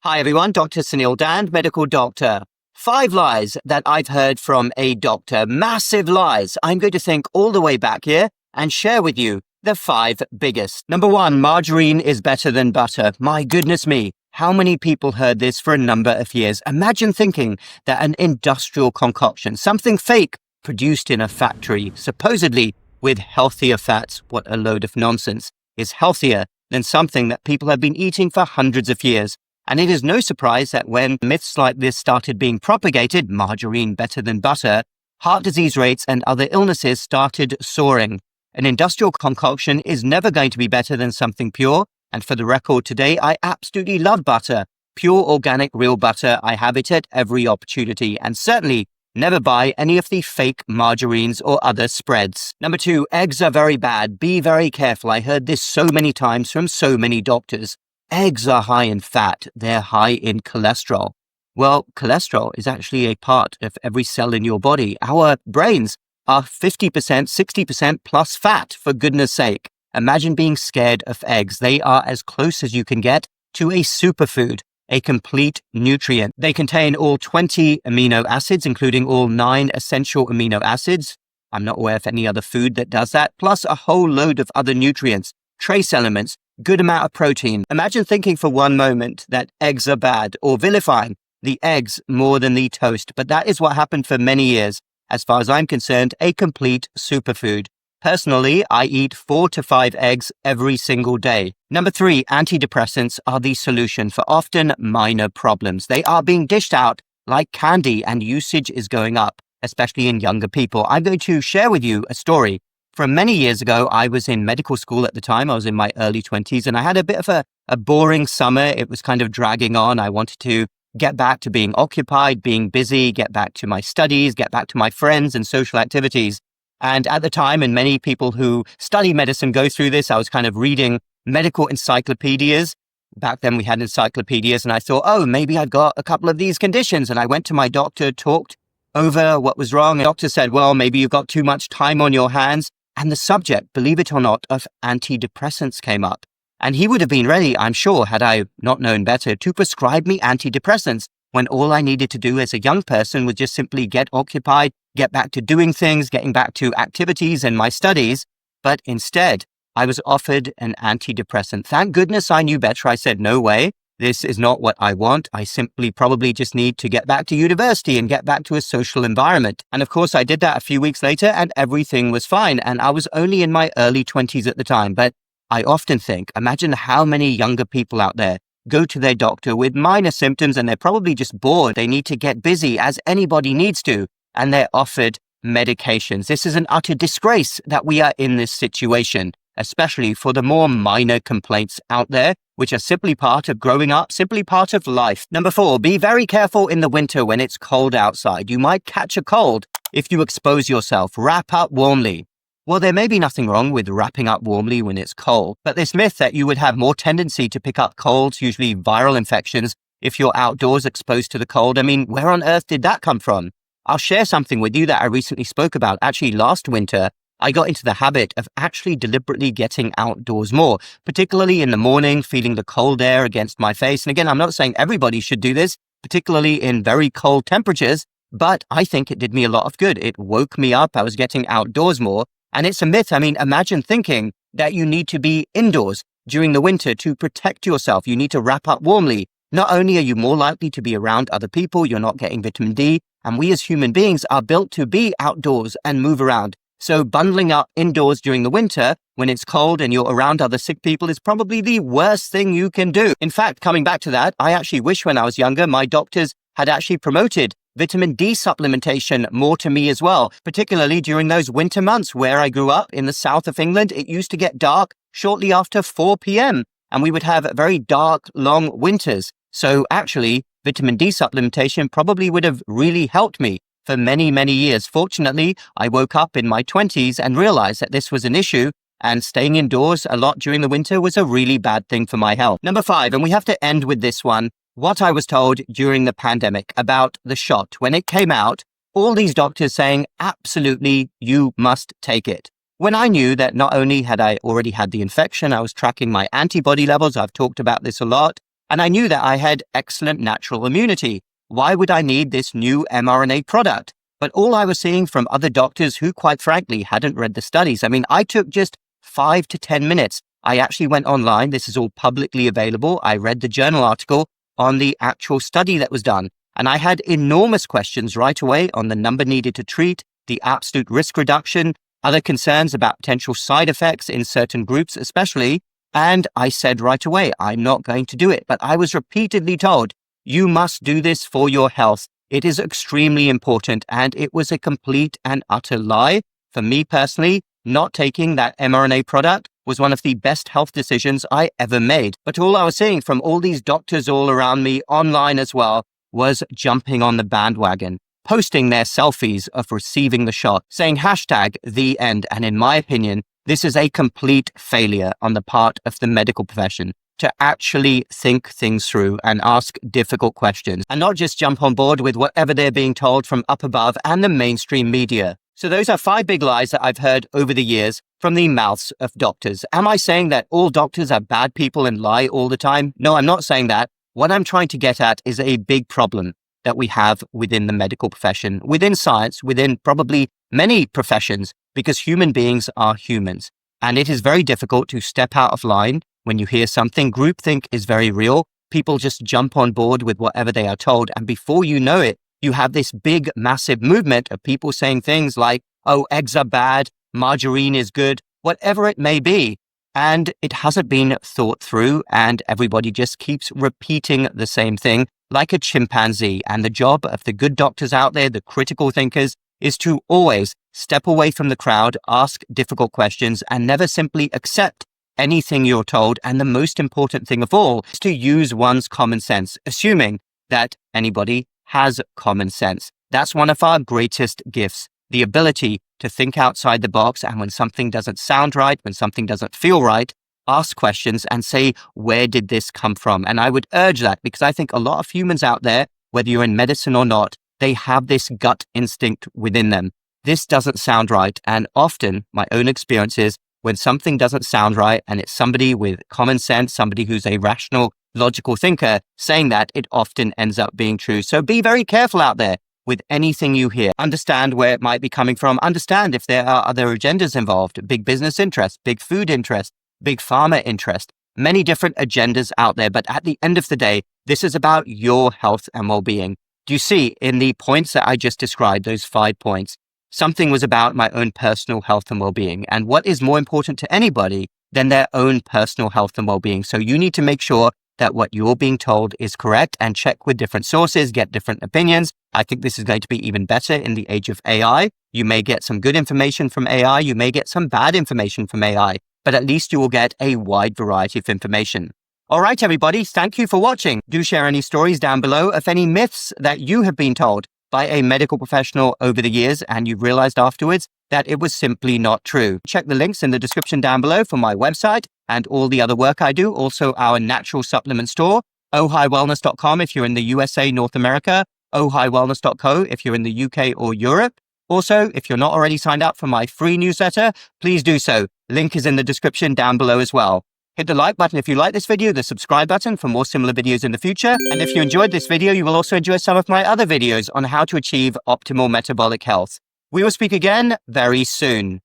Hi everyone, Dr. Suneel Dhand, medical doctor. 5 lies that I've heard from a doctor. Massive lies. I'm going to think all the way back here and share with you the 5 biggest. Number 1, margarine is better than butter. My goodness me. How many people heard this for a number of years? Imagine thinking that an industrial concoction, something fake, produced in a factory, supposedly with healthier fats, what a load of nonsense, is healthier than something that people have been eating for hundreds of years. And it is no surprise that when myths like this started being propagated, margarine better than butter, heart disease rates and other illnesses started soaring. An industrial concoction is never going to be better than something pure. And for the record today, I absolutely love butter. Pure, organic, real butter. I have it at every opportunity, and certainly never buy any of the fake margarines or other spreads. Number 2, eggs are very bad. Be very careful. I heard this so many times from so many doctors. Eggs are high in fat. They're high in cholesterol. Well, cholesterol is actually a part of every cell in your body. Our brains are 50%, 60% plus fat, for goodness sake. Imagine being scared of eggs. They are as close as you can get to a superfood, a complete nutrient. They contain all 20 amino acids, including all 9 essential amino acids. I'm not aware of any other food that does that, plus a whole load of other nutrients, trace elements, good amount of protein. Imagine thinking for one moment that eggs are bad or vilifying the eggs more than the toast. But that is what happened for many years. As far as I'm concerned, a complete superfood. Personally, I eat 4 to 5 eggs every single day. Number 3, antidepressants are the solution for often minor problems. They are being dished out like candy and usage is going up, especially in younger people. I'm going to share with you a story. From many years ago, I was in medical school at the time. I was in my early 20s and I had a bit of a boring summer. It was kind of dragging on. I wanted to get back to being occupied, being busy, get back to my studies, get back to my friends and social activities. And at the time, and many people who study medicine go through this, I was kind of reading medical encyclopedias. Back then we had encyclopedias and I thought, oh, maybe I've got a couple of these conditions. And I went to my doctor, talked over what was wrong. The doctor said, well, maybe you've got too much time on your hands. And the subject, believe it or not, of antidepressants came up. And he would have been ready, I'm sure, had I not known better, to prescribe me antidepressants when all I needed to do as a young person was just simply get occupied, get back to doing things, getting back to activities and my studies. But instead, I was offered an antidepressant. Thank goodness I knew better. I said, no way. This is not what I want. I simply probably just need to get back to university and get back to a social environment. And of course, I did that a few weeks later and everything was fine. And I was only in my early 20s at the time. But I often think, imagine how many younger people out there go to their doctor with minor symptoms and they're probably just bored. They need to get busy, as anybody needs to, and they're offered medications. This is an utter disgrace that we are in this situation, especially for the more minor complaints out there, which are simply part of growing up, simply part of life. Number 4, be very careful in the winter when it's cold outside. You might catch a cold if you expose yourself. Wrap up warmly. Well, there may be nothing wrong with wrapping up warmly when it's cold, but this myth that you would have more tendency to pick up colds, usually viral infections, if you're outdoors exposed to the cold, I mean, where on earth did that come from? I'll share something with you that I recently spoke about. Actually, last winter, I got into the habit of actually deliberately getting outdoors more, particularly in the morning, feeling the cold air against my face. And again, I'm not saying everybody should do this, particularly in very cold temperatures, but I think it did me a lot of good. It woke me up. I was getting outdoors more. And it's a myth. I mean, imagine thinking that you need to be indoors during the winter to protect yourself. You need to wrap up warmly. Not only are you more likely to be around other people, you're not getting vitamin D, and we as human beings are built to be outdoors and move around. So bundling up indoors during the winter when it's cold and you're around other sick people is probably the worst thing you can do. In fact, coming back to that, I actually wish when I was younger, my doctors had actually promoted vitamin D supplementation more to me as well, particularly during those winter months where I grew up in the south of England. It used to get dark shortly after 4 p.m. and we would have very dark, long winters. So actually, vitamin D supplementation probably would have really helped me for many, many years. Fortunately, I woke up in my 20s and realized that this was an issue, and staying indoors a lot during the winter was a really bad thing for my health. Number 5, and we have to end with this one. What I was told during the pandemic about the shot. When it came out, all these doctors saying, absolutely, you must take it. When I knew that not only had I already had the infection, I was tracking my antibody levels. I've talked about this a lot. And I knew that I had excellent natural immunity. Why would I need this new mRNA product? But all I was seeing from other doctors who, quite frankly, hadn't read the studies. I mean, I took just 5 to 10 minutes. I actually went online. This is all publicly available. I read the journal article on the actual study that was done. And I had enormous questions right away on the number needed to treat, the absolute risk reduction, other concerns about potential side effects in certain groups, especially. And I said right away, I'm not going to do it. But I was repeatedly told, you must do this for your health. It is extremely important. And it was a complete and utter lie. For me personally, not taking that mRNA product was one of the best health decisions I ever made. But all I was seeing from all these doctors all around me, online as well, was jumping on the bandwagon, posting their selfies of receiving the shot, saying #the end. And in my opinion, this is a complete failure on the part of the medical profession to actually think things through and ask difficult questions and not just jump on board with whatever they're being told from up above and the mainstream media. So those are 5 big lies that I've heard over the years from the mouths of doctors. Am I saying that all doctors are bad people and lie all the time? No, I'm not saying that. What I'm trying to get at is a big problem that we have within the medical profession, within science, within probably many professions, because human beings are humans. And it is very difficult to step out of line when you hear something. Groupthink is very real. People just jump on board with whatever they are told. And before you know it, you have this big, massive movement of people saying things like, oh, eggs are bad, margarine is good, whatever it may be. And it hasn't been thought through, and everybody just keeps repeating the same thing like a chimpanzee. And the job of the good doctors out there, the critical thinkers, is to always step away from the crowd, ask difficult questions, and never simply accept anything you're told. And the most important thing of all is to use one's common sense, assuming that anybody has common sense. That's one of our greatest gifts, the ability to think outside the box. And when something doesn't sound right, when something doesn't feel right, ask questions and say, where did this come from? And I would urge that, because I think a lot of humans out there, whether you're in medicine or not, they have this gut instinct within them. This doesn't sound right. And often my own experience is when something doesn't sound right and it's somebody with common sense, somebody who's a rational, logical thinker saying that, it often ends up being true. So be very careful out there with anything you hear. Understand where it might be coming from. Understand if there are other agendas involved, big business interest, big food interest, big pharma interest, many different agendas out there. But at the end of the day, this is about your health and well-being. Do you see in the points that I just described, those 5 points, something was about my own personal health and well-being. And what is more important to anybody than their own personal health and well-being? So you need to make sure that what you're being told is correct and check with different sources, get different opinions. I think this is going to be even better in the age of AI. You may get some good information from AI. You may get some bad information from AI, but at least you will get a wide variety of information. All right, everybody, thank you for watching. Do share any stories down below of any myths that you have been told by a medical professional over the years and you realized afterwards that it was simply not true. Check the links in the description down below for my website and all the other work I do. Also our natural supplement store, ohiwellness.com if you're in the USA, North America, ohiwellness.co if you're in the UK or Europe. Also, if you're not already signed up for my free newsletter, please do so. Link is in the description down below as well. Hit the like button if you like this video, the subscribe button for more similar videos in the future. And if you enjoyed this video, you will also enjoy some of my other videos on how to achieve optimal metabolic health. We will speak again very soon.